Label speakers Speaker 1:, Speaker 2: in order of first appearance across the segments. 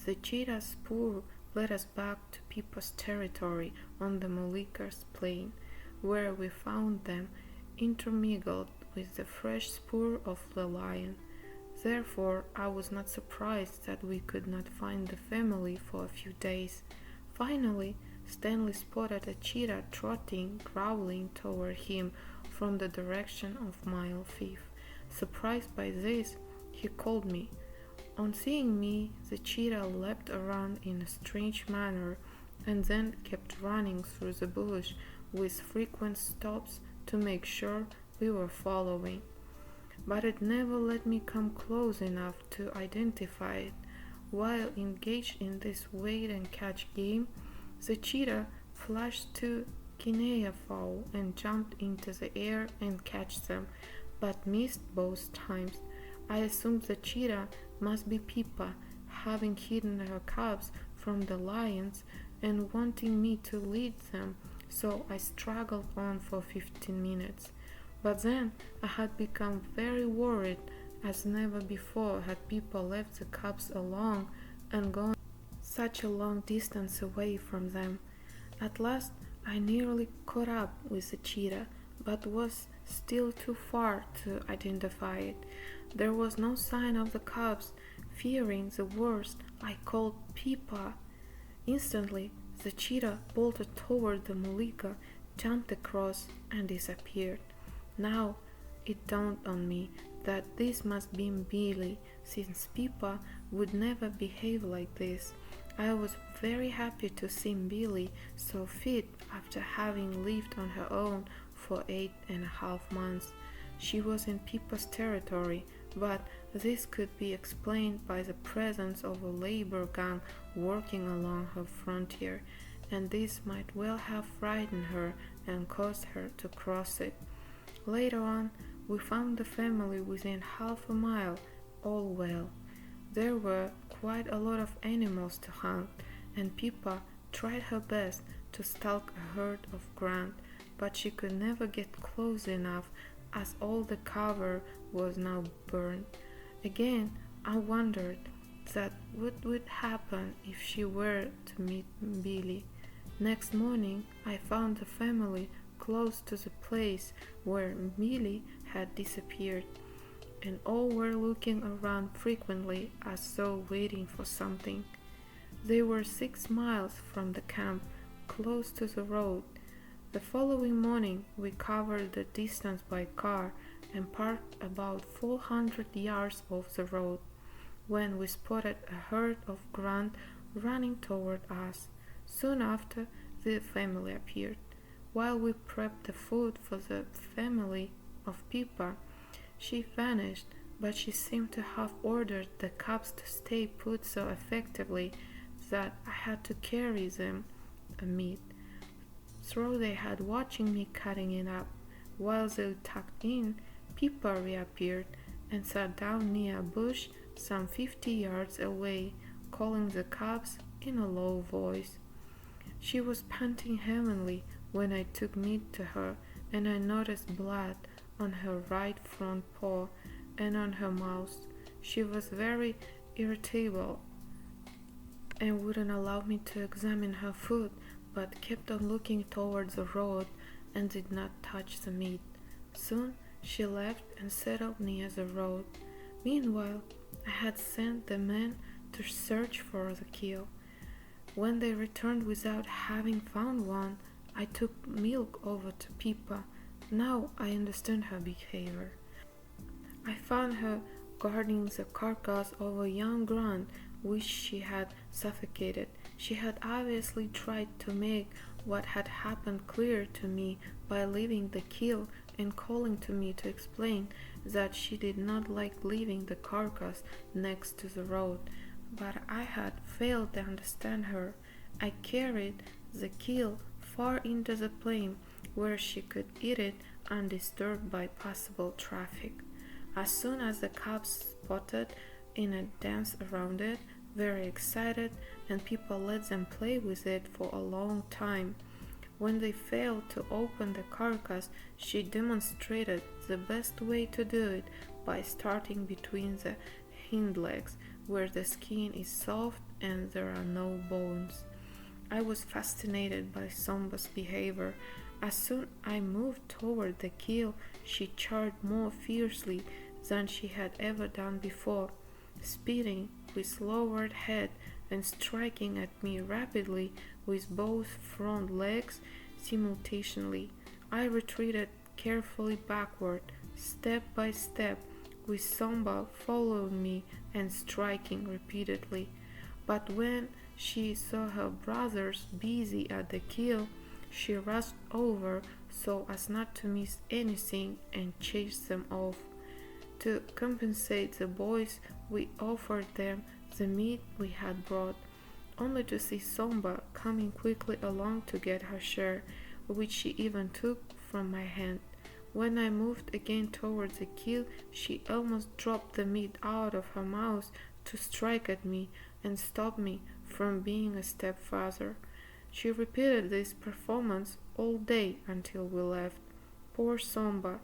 Speaker 1: The cheetah's spoor led us back to Pippa's territory on the Moluccas plain, where we found them intermingled with the fresh spoor of the lion. Therefore, I was not surprised that we could not find the family for a few days. Finally, Stanley spotted a cheetah trotting, growling toward him from the direction of Mile 5. Surprised by this, he called me. On seeing me, the cheetah leapt around in a strange manner and then kept running through the bush with frequent stops to make sure we were following. But it never let me come close enough to identify it. While engaged in this wait and catch game, the cheetah flashed two guinea fowl and jumped into the air and catch them, but missed both times. I assumed the cheetah must be Pippa, having hidden her cubs from the lions and wanting me to lead them, so I struggled on for 15 minutes. But then I had become very worried, as never before had Pippa left the cubs alone and gone such a long distance away from them. At last I nearly caught up with the cheetah, but was still too far to identify it. There was no sign of the cubs. Fearing the worst, I called Pippa. Instantly, the cheetah bolted toward the Molucca, jumped across, and disappeared. Now it dawned on me that this must be Billy, since Pippa would never behave like this. I was very happy to see Billy so fit after having lived on her own for 8.5 months. She was in Pippa's territory, but this could be explained by the presence of a labor gang working along her frontier, and this might well have frightened her and caused her to cross it. Later on, we found the family within half a mile, all well. There were quite a lot of animals to hunt, and Pippa tried her best to stalk a herd of ground, but she could never get close enough as all the cover was now burned. Again, I wondered that what would happen if she were to meet Billy. Next morning, I found the family close to the place where Billy had disappeared, and all were looking around frequently as though waiting for something. They were 6 miles from the camp, close to the road. The following morning we covered the distance by car and parked about 400 yards off the road, when we spotted a herd of grunt running toward us. Soon after, the family appeared. While we prepped the food for the family of Pippa, she vanished, but she seemed to have ordered the cubs to stay put so effectively that I had to carry them a meat. So they had watching me cutting it up. While they tucked in, Pippa reappeared and sat down near a bush some 50 yards away, calling the cubs in a low voice. She was panting heavily when I took meat to her, and I noticed blood on her right front paw and on her mouth. She was very irritable and wouldn't allow me to examine her food, but kept on looking towards the road and did not touch the meat. Soon she left and settled near the road. Meanwhile, I had sent the men to search for the kill. When they returned without having found one, I took milk over to Pippa. Now I understand her behavior. I found her guarding the carcass of a young grunt which she had suffocated. She had obviously tried to make what had happened clear to me by leaving the kill and calling to me to explain that she did not like leaving the carcass next to the road, but I had failed to understand her. I carried the kill far into the plain where she could eat it undisturbed by possible traffic. As soon as the cubs spotted in a dance around it, very excited, and people let them play with it for a long time. When they failed to open the carcass, she demonstrated the best way to do it by starting between the hind legs, where the skin is soft and there are no bones. I was fascinated by Somba's behavior. As soon as I moved toward the kill, she charged more fiercely than she had ever done before, speeding with lowered head and striking at me rapidly with both front legs simultaneously. I retreated carefully backward, step by step, with Somba following me and striking repeatedly. But when she saw her brothers busy at the kill, she rushed over so as not to miss anything and chased them off. To compensate the boys, we offered them the meat we had brought, only to see Somba coming quickly along to get her share, which she even took from my hand. When I moved again towards the kill, she almost dropped the meat out of her mouth to strike at me and stop me from being a step farther. She repeated this performance all day until we left. Poor Somba!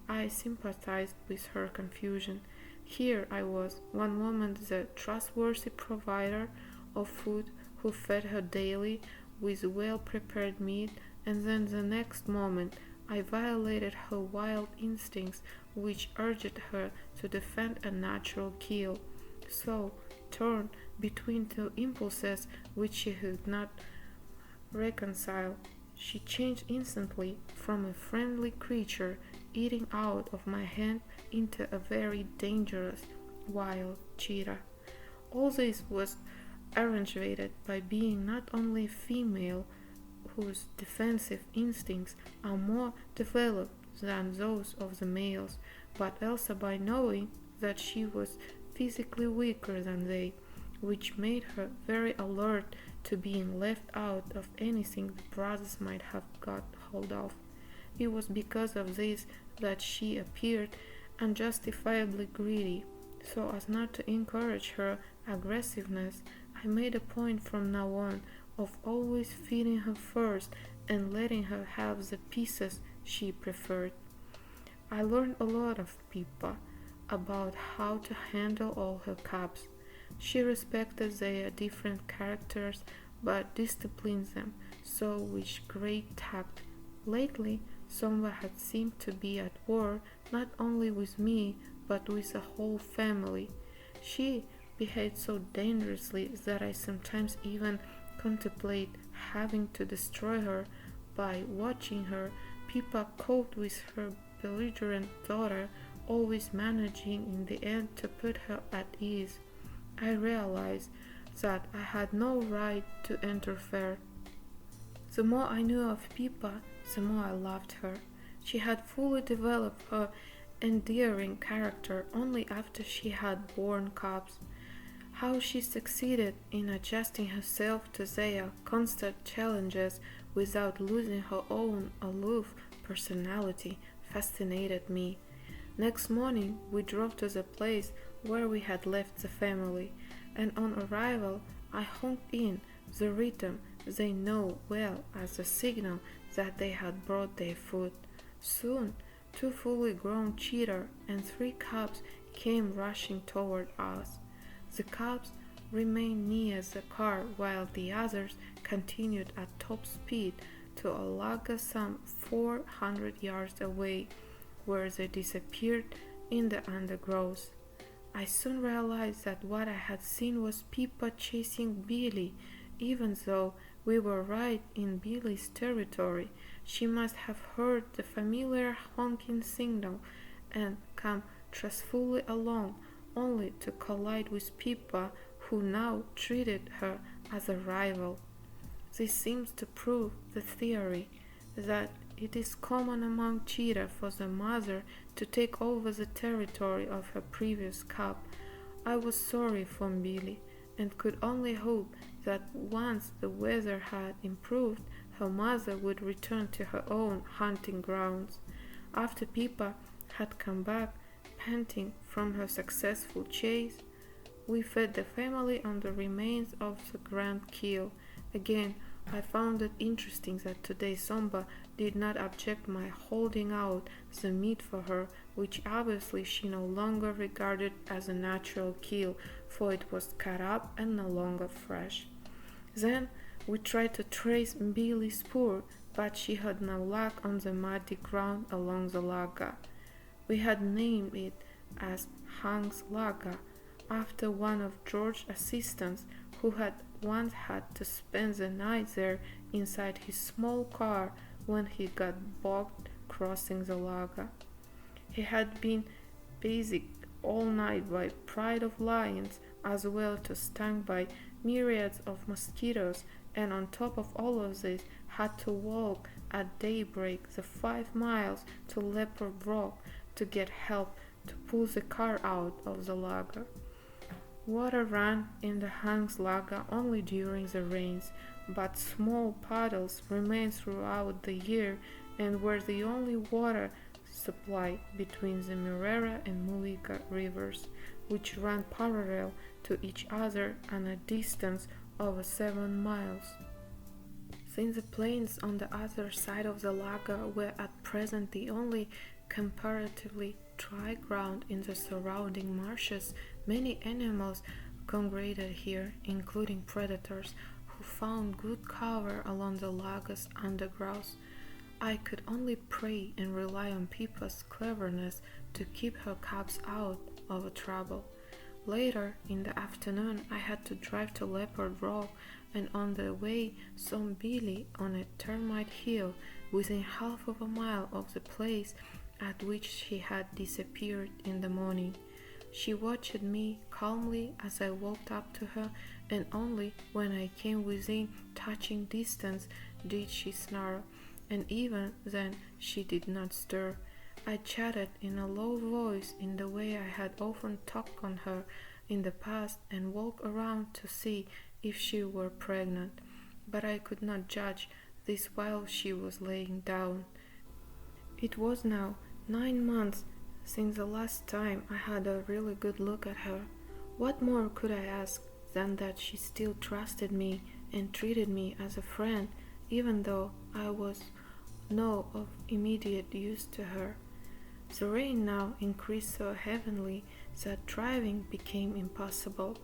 Speaker 1: I sympathized with her confusion. Here I was, one moment the trustworthy provider of food who fed her daily with well-prepared meat, and then the next moment I violated her wild instincts which urged her to defend a natural kill. So, torn between two impulses which she could not reconcile, she changed instantly from a friendly creature eating out of my hand into a very dangerous wild cheetah. All this was arranged by being not only female, whose defensive instincts are more developed than those of the males, but also by knowing that she was physically weaker than they, which made her very alert to being left out of anything the brothers might have got hold of. It was because of this that she appeared unjustifiably greedy. So as not to encourage her aggressiveness, I made a point from now on of always feeding her first and letting her have the pieces she preferred. I learned a lot of Pippa about how to handle all her cubs. She respected their different characters but disciplined them so with great tact. Lately, Somba had seemed to be at war not only with me but with the whole family. She behaved so dangerously that I sometimes even contemplate having to destroy her by watching her. Pippa coped with her belligerent daughter, always managing in the end to put her at ease. I realized that I had no right to interfere. The more I knew of Pippa, the more I loved her. She had fully developed her endearing character only after she had borne cubs. How she succeeded in adjusting herself to their constant challenges without losing her own aloof personality fascinated me. Next morning we drove to the place where we had left the family, and on arrival I honked in the rhythm they know well as a signal that they had brought their food. Soon 2 fully grown cheetah and 3 cubs came rushing toward us. The cubs remained near the car while the others continued at top speed to a lagga some 400 yards away, where they disappeared in the undergrowth. I soon realized that what I had seen was Pippa chasing Billy. Even though we were right in Billy's territory, she must have heard the familiar honking signal and come trustfully along, only to collide with Pippa, who now treated her as a rival. This seems to prove the theory that it is common among cheetah for the mother to take over the territory of her previous cub. I was sorry for Billy, and could only hope that once the weather had improved, her mother would return to her own hunting grounds. After Pippa had come back, panting from her successful chase, we fed the family on the remains of the grand kill. Again, I found it interesting that today Somba did not object my holding out the meat for her, which obviously she no longer regarded as a natural kill, for it was cut up and no longer fresh. Then we tried to trace Billy's spoor, but she had no luck on the muddy ground along the Laga. We had named it as Hank's Laga, after one of George's assistants who had once had to spend the night there inside his small car when he got bogged crossing the Laga. He had been basic all night by pride of lions, as well as stung by myriads of mosquitoes, and on top of all of this had to walk at daybreak the 5 miles to Leopard Rock to get help to pull the car out of the Laga. Water ran in the Hank's Laga only during the rains, but small puddles remained throughout the year and were the only water supply between the Murera and Mulika rivers, which ran parallel to each other on a distance of 7 miles. Since the plains on the other side of the Laga were at present the only comparatively dry ground in the surrounding marshes, many animals congregated here, including predators, who found good cover along the Laga's undergrowth. I could only pray and rely on Pippa's cleverness to keep her cubs out of trouble. Later in the afternoon I had to drive to Leopard Rock, and on the way saw Billy on a termite hill within half of a mile of the place at which she had disappeared in the morning. She watched me calmly as I walked up to her, and only when I came within touching distance did she snarl, and even then she did not stir. I chatted in a low voice in the way I had often talked on her in the past, and walked around to see if she were pregnant, but I could not judge this while she was laying down. It was now 9 months since the last time I had a really good look at her. What more could I ask than that she still trusted me and treated me as a friend, even though I was no of immediate use to her? The rain now increased so heavily that driving became impossible.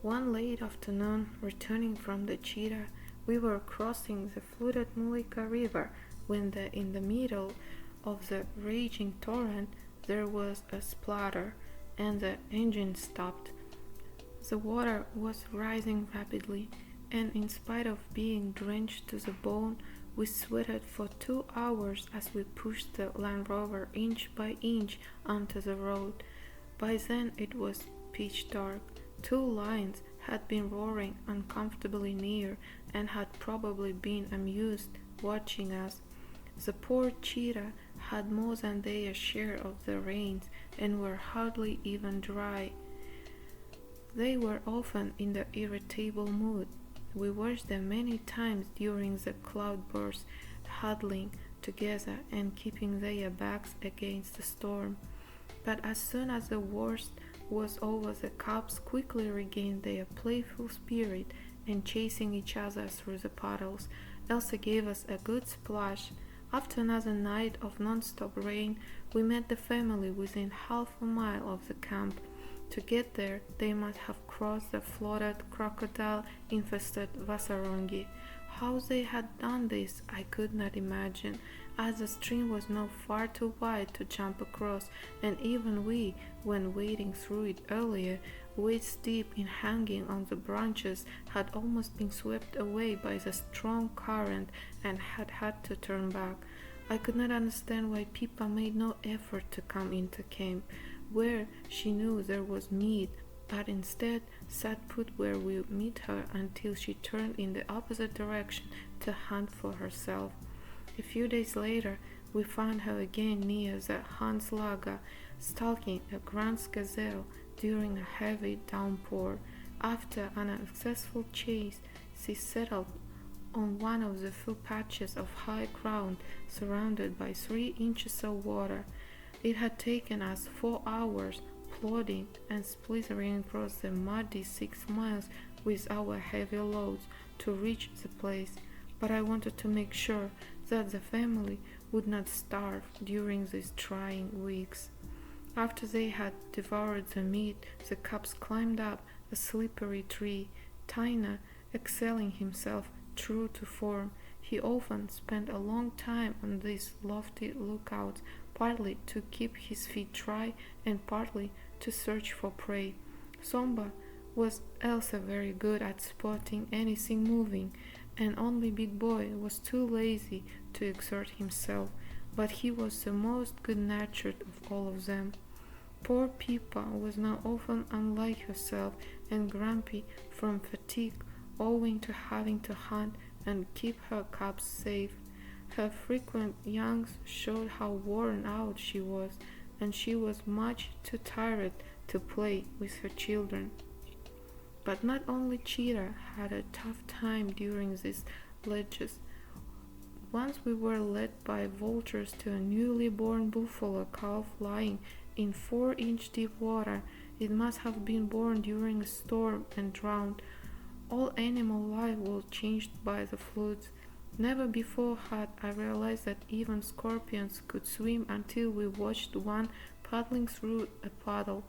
Speaker 1: One late afternoon, returning from the cheetah, we were crossing the flooded Mulika River when in the middle of the raging torrent there was a splatter, and the engine stopped. The water was rising rapidly, and in spite of being drenched to the bone, we sweated for 2 hours as we pushed the Land Rover inch by inch onto the road. By then it was pitch dark. 2 lions had been roaring uncomfortably near and had probably been amused watching us. The poor cheetah had more than their share of the rains and were hardly even dry. They were often in the irritable mood. We watched them many times during the cloudburst, huddling together and keeping their backs against the storm. But as soon as the worst was over, the cubs quickly regained their playful spirit and chasing each other through the puddles. Elsa gave us a good splash. After another night of non-stop rain, we met the family within half a mile of the camp. To get there, they must have crossed the flooded, crocodile-infested Vasarongi. How they had done this, I could not imagine, as the stream was now far too wide to jump across, and even we, when wading through it earlier, waist deep in hanging on the branches, had almost been swept away by the strong current and had had to turn back. I could not understand why Pippa made no effort to come into camp, where she knew there was meat, but instead sat put where we meet her until she turned in the opposite direction to hunt for herself. A few days later, we found her again near the Hans Laga, stalking a grand gazelle during a heavy downpour. After an unsuccessful chase, she settled on one of the few patches of high ground surrounded by 3 inches of water. It had taken us 4 hours, plodding and splintering across the muddy 6 miles with our heavy loads, to reach the place, but I wanted to make sure that the family would not starve during these trying weeks. After they had devoured the meat, the cubs climbed up a slippery tree. Tina, excelling himself true to form, he often spent a long time on these lofty lookouts, partly to keep his feet dry and partly to search for prey. Somba was also very good at spotting anything moving, and only Big Boy was too lazy to exert himself, but he was the most good-natured of all of them. Poor Pippa was now often unlike herself and grumpy from fatigue owing to having to hunt and keep her cubs safe. Her frequent yawns showed how worn out she was, and she was much too tired to play with her children. But not only Cheetah had a tough time during these ledges. Once we were led by vultures to a newly born buffalo calf lying in 4-inch deep water. It must have been born during a storm and drowned. All animal life was changed by the floods. Never before had I realized that even scorpions could swim until we watched one paddling through a puddle.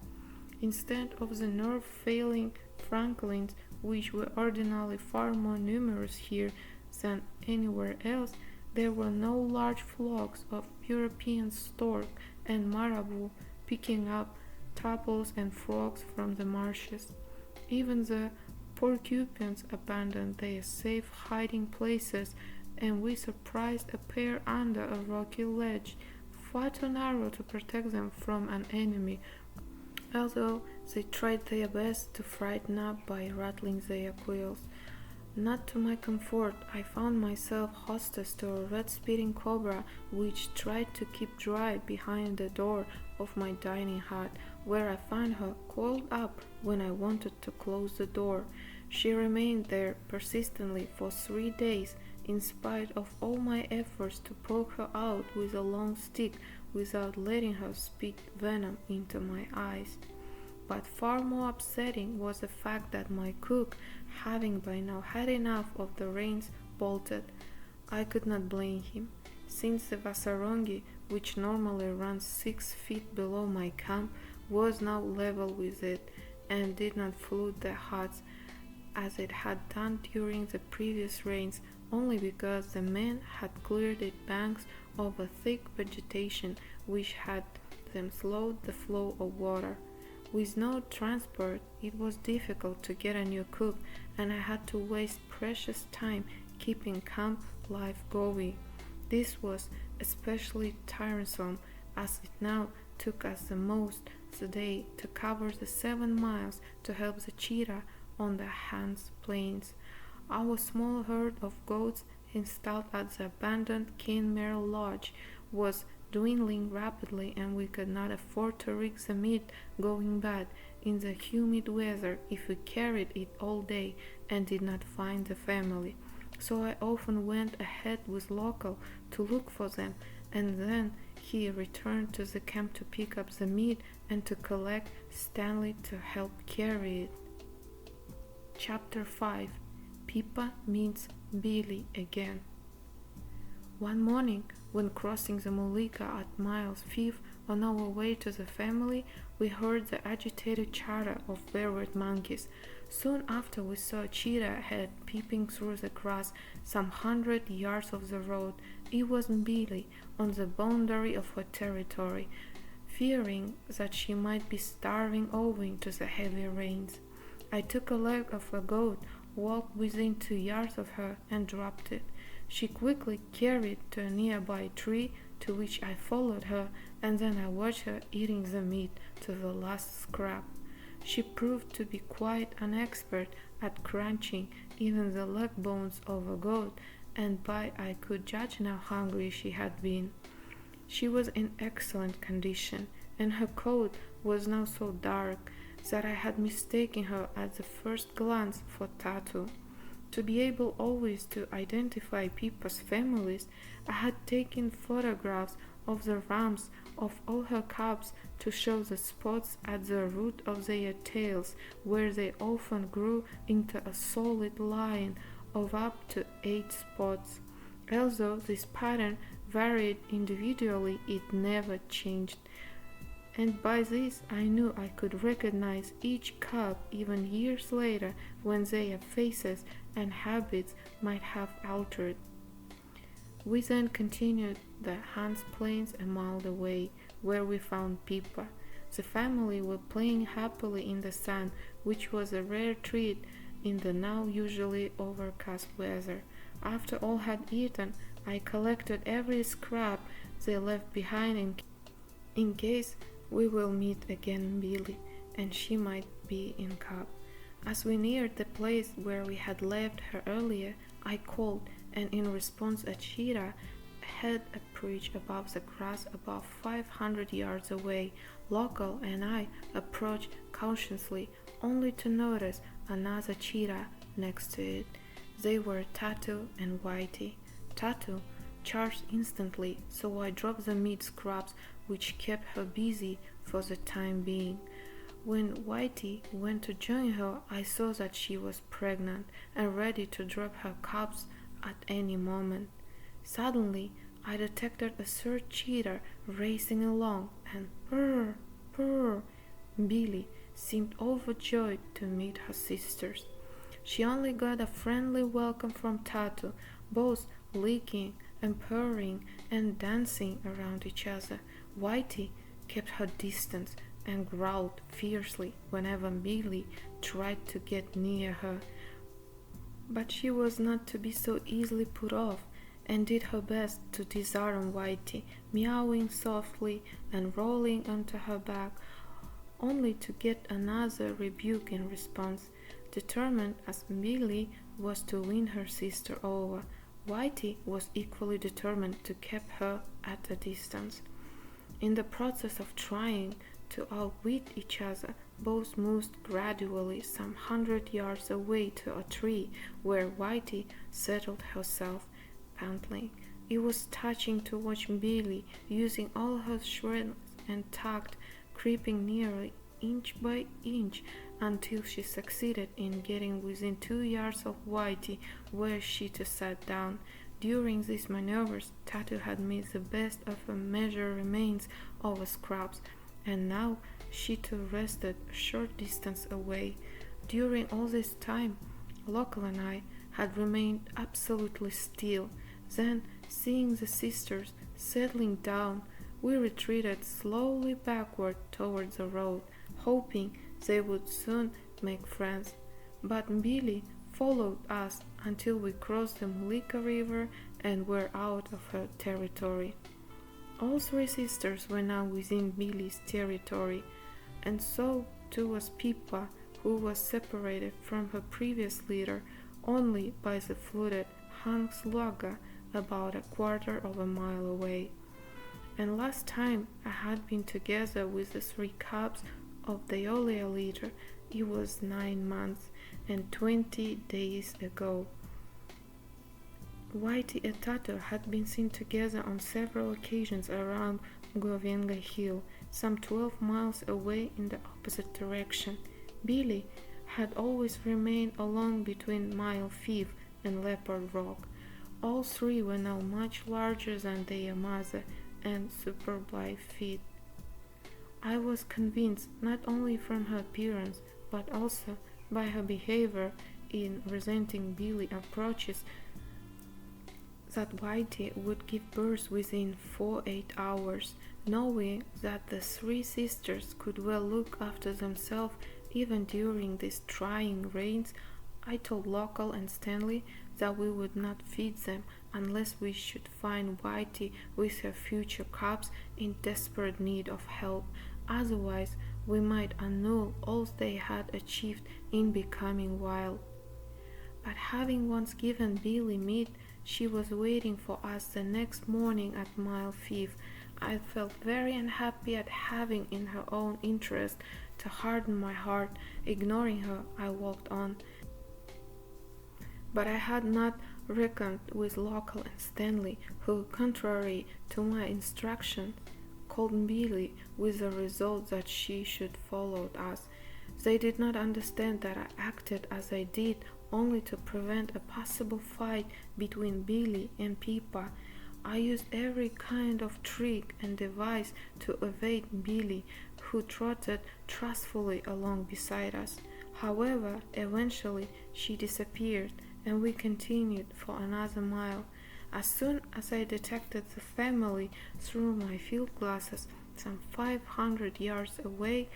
Speaker 1: Instead of the nerve-failing francolins, which were ordinarily far more numerous here than anywhere else, there were no large flocks of European stork and marabou picking up tadpoles and frogs from the marshes. Even the porcupines abandoned their safe hiding places, and we surprised a pair under a rocky ledge, far too narrow to protect them from an enemy, although they tried their best to frighten us by rattling their quills. Not to my comfort, I found myself hostess to a red spitting cobra which tried to keep dry behind the door of my dining hut, where I found her coiled up when I wanted to close the door. She remained there persistently for 3 days, in spite of all my efforts to poke her out with a long stick without letting her spit venom into my eyes. But far more upsetting was the fact that my cook, having by now had enough of the rains, bolted. I could not blame him, since the Vasarongi, which normally runs 6 feet below my camp, was now level with it, and did not flood the huts as it had done during the previous rains, only because the men had cleared its banks of a thick vegetation which had them slowed the flow of water. With no transport, it was difficult to get a new cook, and I had to waste precious time keeping camp life going. This was especially tiresome, as it now took us the most the day to cover the 7 miles to help the cheetah on the Hans Plains. Our small herd of goats installed at the abandoned Kinmare Lodge was dwindling rapidly, and we could not afford to risk the meat going bad in the humid weather if we carried it all day and did not find the family. So I often went ahead with Local to look for them, and then he returned to the camp to pick up the meat and to collect Stanley to help carry it. Chapter 5. Pippa meets Billy again. One morning, when crossing the Mulika at mile 5 on our way to the family, we heard the agitated chatter of wayward monkeys. Soon after, we saw a cheetah head peeping through the grass some 100 yards off the road. It was Billy, on the boundary of her territory, fearing that she might be starving owing to the heavy rains. I took a leg of a goat, walked within 2 yards of her, and dropped it. She quickly carried to a nearby tree, to which I followed her, and then I watched her eating the meat to the last scrap. She proved to be quite an expert at crunching even the leg bones of a goat, and by I could judge how hungry she had been. She was in excellent condition, and her coat was now so dark that I had mistaken her at the first glance for Tatu. To be able always to identify Pippa's families, I had taken photographs of the rumps of all her cubs to show the spots at the root of their tails, where they often grew into a solid line of up to 8 spots. Although this pattern varied individually, it never changed. and by this I knew I could recognize each cub even years later when their faces and habits might have altered. We then continued the Hans Plains a mile away, where we found Pippa. The family were playing happily in the sun, which was a rare treat in the now usually overcast weather. After all had eaten, I collected every scrap they left behind in case we will meet again Billy, and she might be in camp. As we neared the place where we had left her earlier, I called, and in response a cheetah had a perch above the grass about 500 yards away. Local and I approached cautiously, only to notice another cheetah next to it. They were Tattoo and Whitey. Tattoo charged instantly, so I dropped the meat scraps, which kept her busy for the time being. When Whitey went to join her, I saw that she was pregnant and ready to drop her cubs at any moment. Suddenly, I detected a third cheetah racing along, and purr, purr. Billy seemed overjoyed to meet her sisters. She only got a friendly welcome from Tattoo, both licking and purring and dancing around each other. Whitey kept her distance and growled fiercely whenever Billy tried to get near her. But she was not to be so easily put off, and did her best to disarm Whitey, meowing softly and rolling onto her back, only to get another rebuke in response. Determined as Billy was to win her sister over, Whitey was equally determined to keep her at a distance. In the process of trying to outwit each other, both moved gradually some 100 yards away to a tree where Whitey settled herself, panting. It was touching to watch Billy, using all her strength and tact, creeping nearly inch by inch until she succeeded in getting within 2 yards of Whitey, where she too sat down. During these maneuvers, Tattoo had made the best of her measured remains over scraps, and now she too rested a short distance away. During all this time, Local and I had remained absolutely still. Then, seeing the sisters settling down, we retreated slowly backward towards the road, hoping they would soon make friends. But Billy followed us until we crossed the Mulika River and were out of her territory. All three sisters were now within Billy's territory, and so too was Pippa, who was separated from her previous leader only by the flooded Hangslaga about a quarter of a mile away. And last time I had been together with the 3 cubs of the earlier leader, it was 9 months and 20 days ago. Whitey and Tato had been seen together on several occasions around Govenga Hill, some 12 miles away in the opposite direction. Billy had always remained along between Mile 5 and Leopard Rock. All 3 were now much larger than their mother and superbly fit. I was convinced, not only from her appearance, but also by her behavior in resenting Billy's approaches, that Whitey would give birth within 48 hours. Knowing that the 3 sisters could well look after themselves even during these trying rains, I told Local and Stanley that we would not feed them unless we should find Whitey with her future cubs in desperate need of help. Otherwise, we might annul all they had achieved in becoming wild. But having once given Billy meat, she was waiting for us the next morning at Mile 5. I felt very unhappy at having in her own interest to harden my heart. Ignoring her, I walked on. But I had not reckoned with Local and Stanley, who, contrary to my instructions, called Billy with the result that she should follow us. They did not understand that I acted as I did only to prevent a possible fight between Billy and Pippa. I used every kind of trick and device to evade Billy, who trotted trustfully along beside us. However, eventually she disappeared, and we continued for another mile. As soon as I detected the family through my field glasses, some 500 yards away,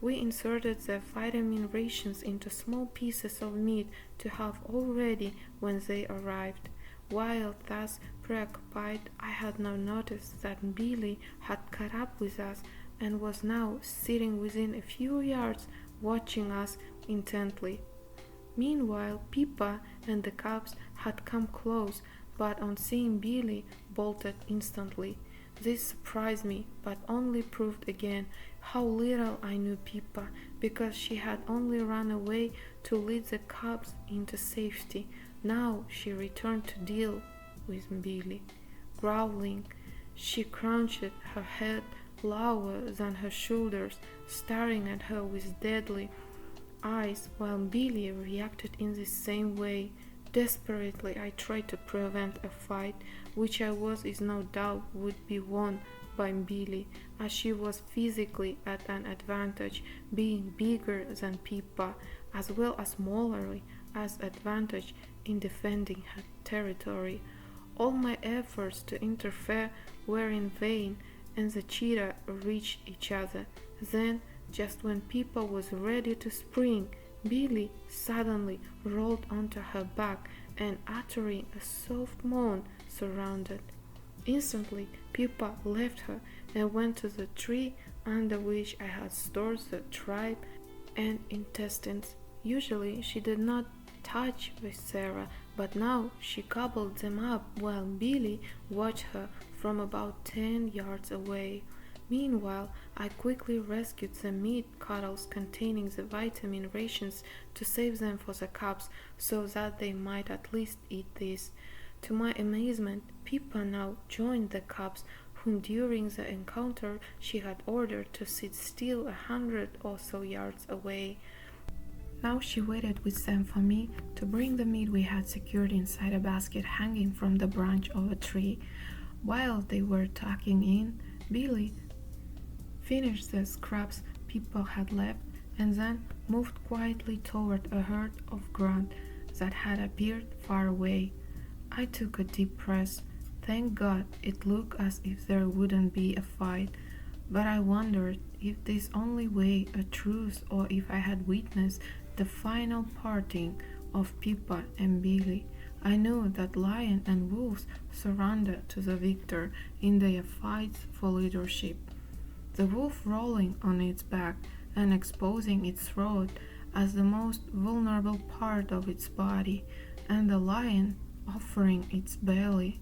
Speaker 1: we inserted the vitamin rations into small pieces of meat to have all ready when they arrived. While thus preoccupied, I had not noticed that Billy had caught up with us and was now sitting within a few yards watching us intently. Meanwhile, Pippa and the cubs had come close, but on seeing Billy, bolted instantly. This surprised me, but only proved again how little I knew Pippa, because she had only run away to lead the cubs into safety. Now she returned to deal with Billy. Growling, she crouched her head lower than her shoulders, staring at her with deadly eyes, while Billy reacted in the same way. Desperately I tried to prevent a fight, which I was is no doubt would be won by Billy, as she was physically at an advantage, being bigger than Pippa, as well as morally as advantage in defending her territory. All my efforts to interfere were in vain, and the cheetah reached each other. Then, just when Pippa was ready to spring, Billy suddenly rolled onto her back and, uttering a soft moan, surrendered. Instantly, Pippa left her and went to the tree under which I had stored the tripe and intestines. Usually she did not touch with Sarah, but now she gobbled them up while Billy watched her from about 10 yards away. Meanwhile, I quickly rescued the meat kettles containing the vitamin rations to save them for the cubs, so that they might at least eat these. To my amazement, Pippa now joined the cubs, whom during the encounter she had ordered to sit still 100 or so yards away. Now she waited with them for me to bring the meat we had secured inside a basket hanging from the branch of a tree. While they were tucking in, Billy finished the scraps Pippa had left, and then moved quietly toward a herd of grunt that had appeared far away. I took a deep breath. Thank God, it looked as if there wouldn't be a fight, but I wondered if this only way a truce or if I had witnessed the final parting of Pippa and Billy. I knew that lion and wolves surrender to the victor in their fights for leadership. The wolf rolling on its back and exposing its throat as the most vulnerable part of its body, and the lion offering its belly.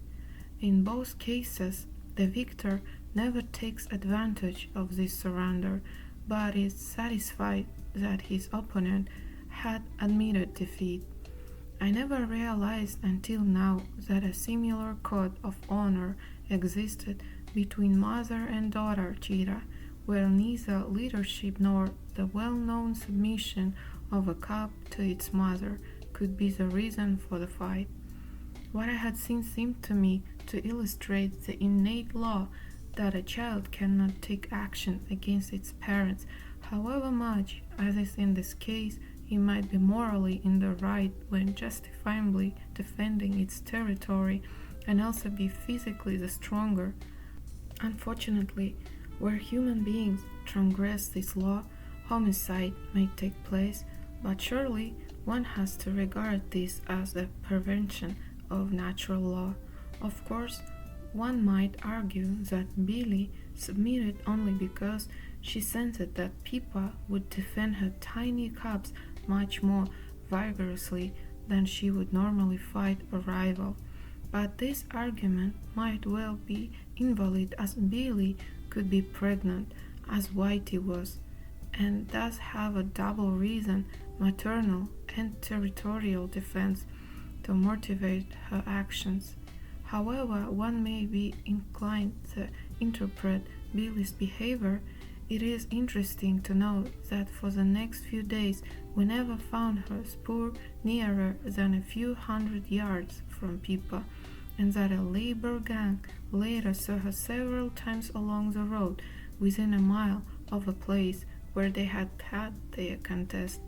Speaker 1: In both cases, the victor never takes advantage of this surrender, but is satisfied that his opponent had admitted defeat. I never realized until now that a similar code of honor existed between mother and daughter cheetah, where neither leadership nor the well-known submission of a cub to its mother could be the reason for the fight. What I had seen seemed to me to illustrate the innate law that a child cannot take action against its parents, however much, as is in this case, it might be morally in the right when justifiably defending its territory and also be physically the stronger. Unfortunately, where human beings transgress this law, homicide may take place, but surely one has to regard this as a perversion of natural law. Of course, one might argue that Billy submitted only because she sensed that Pippa would defend her tiny cubs much more vigorously than she would normally fight a rival. But this argument might well be invalid, as Billy could be pregnant, as Whitey was, and thus have a double reason, maternal and territorial defense, to motivate her actions. However one may be inclined to interpret Billy's behavior, it is interesting to note that for the next few days we never found her spoor nearer than a few hundred yards from Pippa, and that a labor gang later saw her several times along the road within a mile of the place where they had had their contest.